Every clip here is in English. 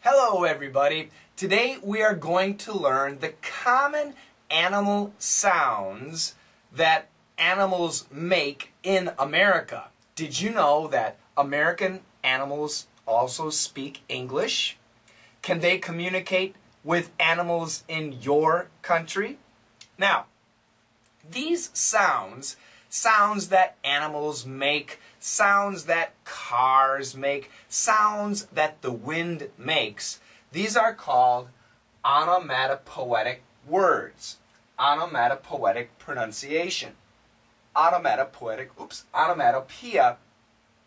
Hello everybody. Today we are going to learn the common animal sounds that animals make in America. Did you know that American animals also speak English? Can they communicate with animals in your country? Now, these sounds that animals make, sounds that cars make, sounds that the wind makes, these are called onomatopoetic words. Onomatopoetic pronunciation. Onomatopoeia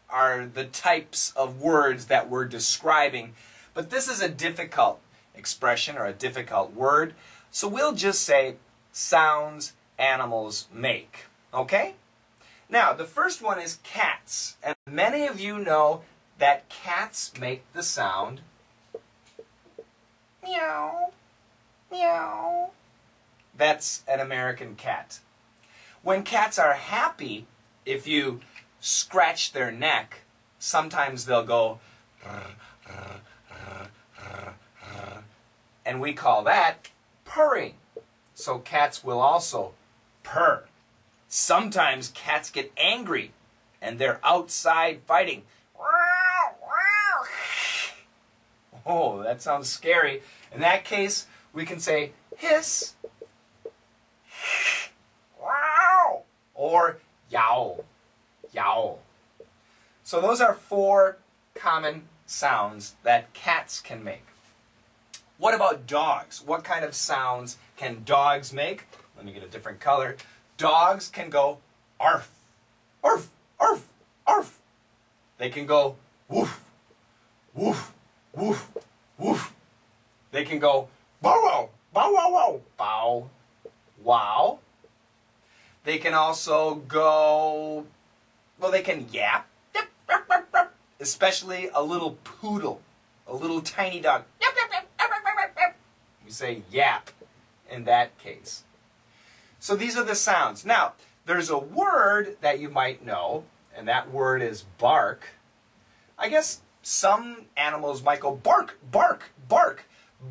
are the types of words that we're describing, but this is a difficult expression or a difficult word, so we'll just say sounds animals make. Okay? Now, the first one is cats. And many of you know that cats make the sound meow, meow. That's an American cat. When cats are happy, if you scratch their neck, sometimes they'll go and we call that purring. So cats will also purr. Sometimes cats get angry and they're outside fighting. Oh, that sounds scary. In that case, we can say hiss, or yowl, yowl. So those are 4 common sounds that cats can make. What about dogs? What kind of sounds can dogs make? Let me get a different color. Dogs can go arf, arf, arf, arf. They can go woof, woof, woof, woof. They can go bow wow, bow wow wow, bow, wow. They can also go, well, they can yap, especially a little poodle, a little tiny dog. We say yap in that case. So these are the sounds. Now, there's a word that you might know, and that word is bark. I guess some animals might go bark, bark, bark,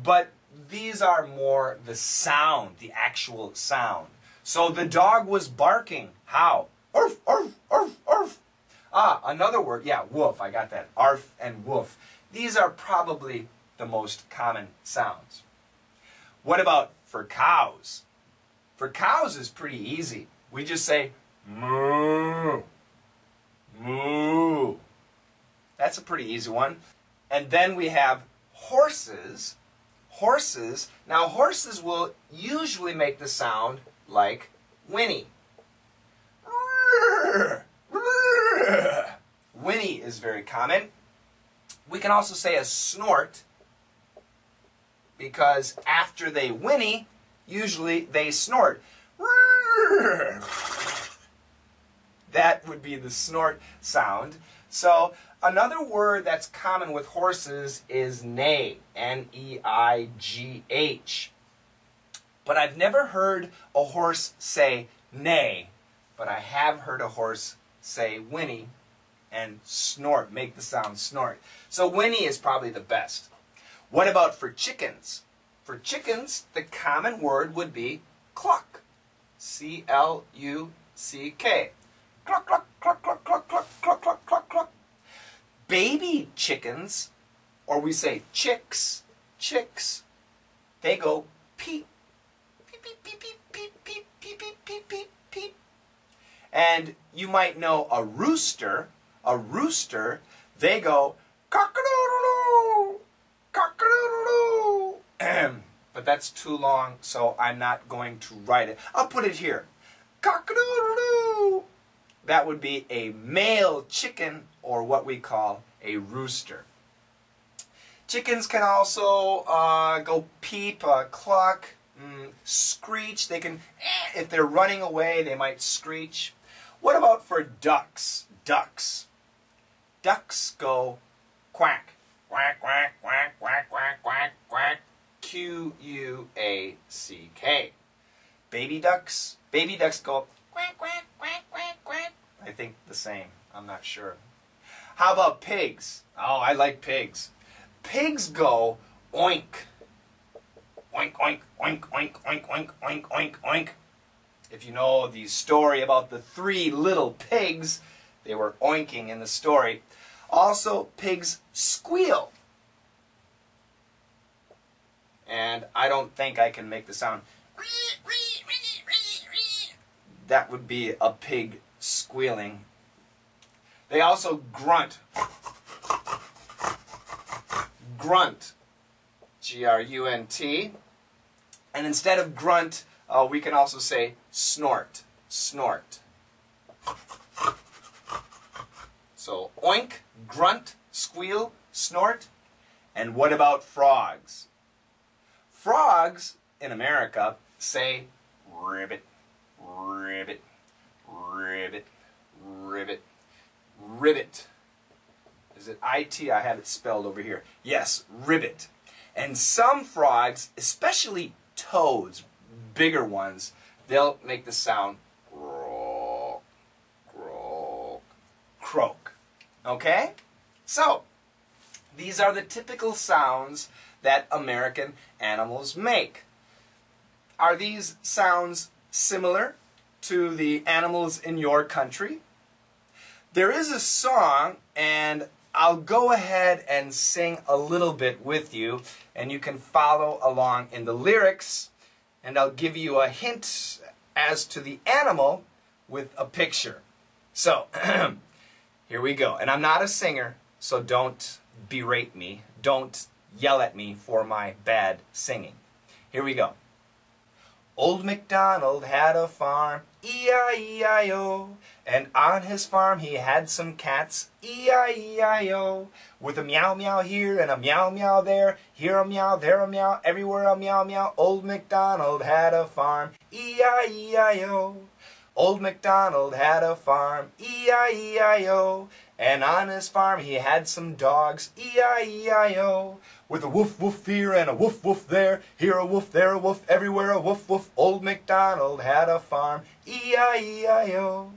but these are more the sound, the actual sound. So the dog was barking. How? Arf, arf, arf, arf. Ah, another word, yeah, woof. I got that. Arf and woof. These are probably the most common sounds. What about for cows? For cows is pretty easy. We just say moo, moo. That's a pretty easy one. And then we have horses. Horses. Now horses will usually make the sound like whinny. Whinny is very common. We can also say a snort, because after they whinny, usually they snort. That would be the snort sound. So another word that's common with horses is neigh, N-E-I-G-H. But I've never heard a horse say neigh, but I have heard a horse say whinny and snort, make the sound snort. So whinny is probably the best. What about for chickens? For chickens, the common word would be cluck. C-L-U-C-K. Cluck, cluck, cluck, cluck, cluck, cluck, cluck, cluck, cluck, cluck. Baby chickens, or we say chicks, chicks, they go peep. Peep, peep, peep, peep, peep, peep, peep, peep, peep, peep, peep. And you might know a rooster, they go cock-a-doodle-doo, cock-a-doodle-doo. But that's too long, so I'm not going to write it. I'll put it here. Cock-a-doodle-doo. That would be a male chicken, or what we call a rooster. Chickens can also go peep, cluck, screech. They can, if they're running away, they might screech. What about for ducks? Ducks. Ducks go quack, quack, quack, quack, quack, quack, quack, quack. Q-U-A-C-K. Baby ducks go quack, quack, quack, quack, quack. I think the same. I'm not sure. How about pigs? Oh, I like pigs. Pigs go oink. Oink, oink, oink, oink, oink, oink, oink, oink, oink. If you know the story about the 3 little pigs, they were oinking in the story. Also, pigs squeal. And I don't think I can make the sound. That would be a pig squealing. They also grunt. Grunt. G-R-U-N-T. And instead of grunt, we can also say snort. Snort. So oink, grunt, squeal, snort. And what about frogs? Frogs in America say ribbit, ribbit, ribbit, ribbit, ribbit. Is it I-T? I have it spelled over here. Yes, ribbit. And some frogs, especially toads, bigger ones, they'll make the sound croak, croak, croak. Okay? So, these are the typical sounds that American animals make. Are these sounds similar to the animals in your country? There is a song, and I'll go ahead and sing a little bit with you, and you can follow along in the lyrics, and I'll give you a hint as to the animal with a picture. So, here we go. And I'm not a singer, so don't berate me. Don't yell at me for my bad singing. Here we go. Old MacDonald had a farm, E-I-E-I-O, and on his farm he had some cats, E-I-E-I-O, with a meow meow here and a meow meow there, here a meow, there a meow, everywhere a meow meow. Old MacDonald had a farm, E-I-E-I-O. Old MacDonald had a farm, E-I-E-I-O, and on his farm he had some dogs, E-I-E-I-O, with a woof woof here and a woof woof there, here a woof, there a woof, everywhere a woof woof. Old MacDonald had a farm, E-I-E-I-O.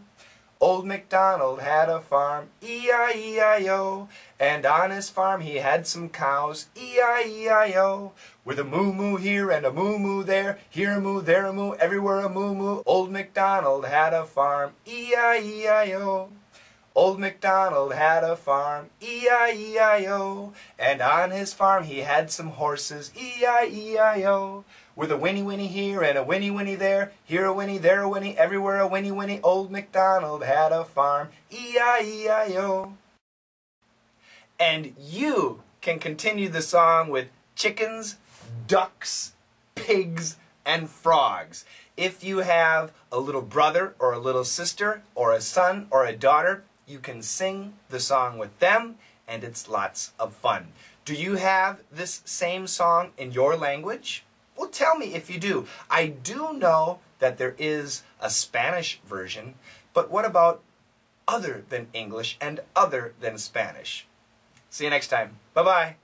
Old MacDonald had a farm, E-I-E-I-O, and on his farm he had some cows, E-I-E-I-O, with a moo-moo here and a moo-moo there, here a moo, there a moo, everywhere a moo-moo. Old MacDonald had a farm, E-I-E-I-O. Old MacDonald had a farm, E-I-E-I-O, and on his farm he had some horses, E-I-E-I-O, with a whinny whinny here and a whinny whinny there, here a whinny, there a whinny, everywhere a whinny whinny. Old MacDonald had a farm, E-I-E-I-O. And you can continue the song with chickens, ducks, pigs, and frogs. If you have a little brother or a little sister or a son or a daughter, you can sing the song with them, and it's lots of fun. Do you have this same song in your language? Well, tell me if you do. I do know that there is a Spanish version, but what about other than English and other than Spanish? See you next time. Bye-bye.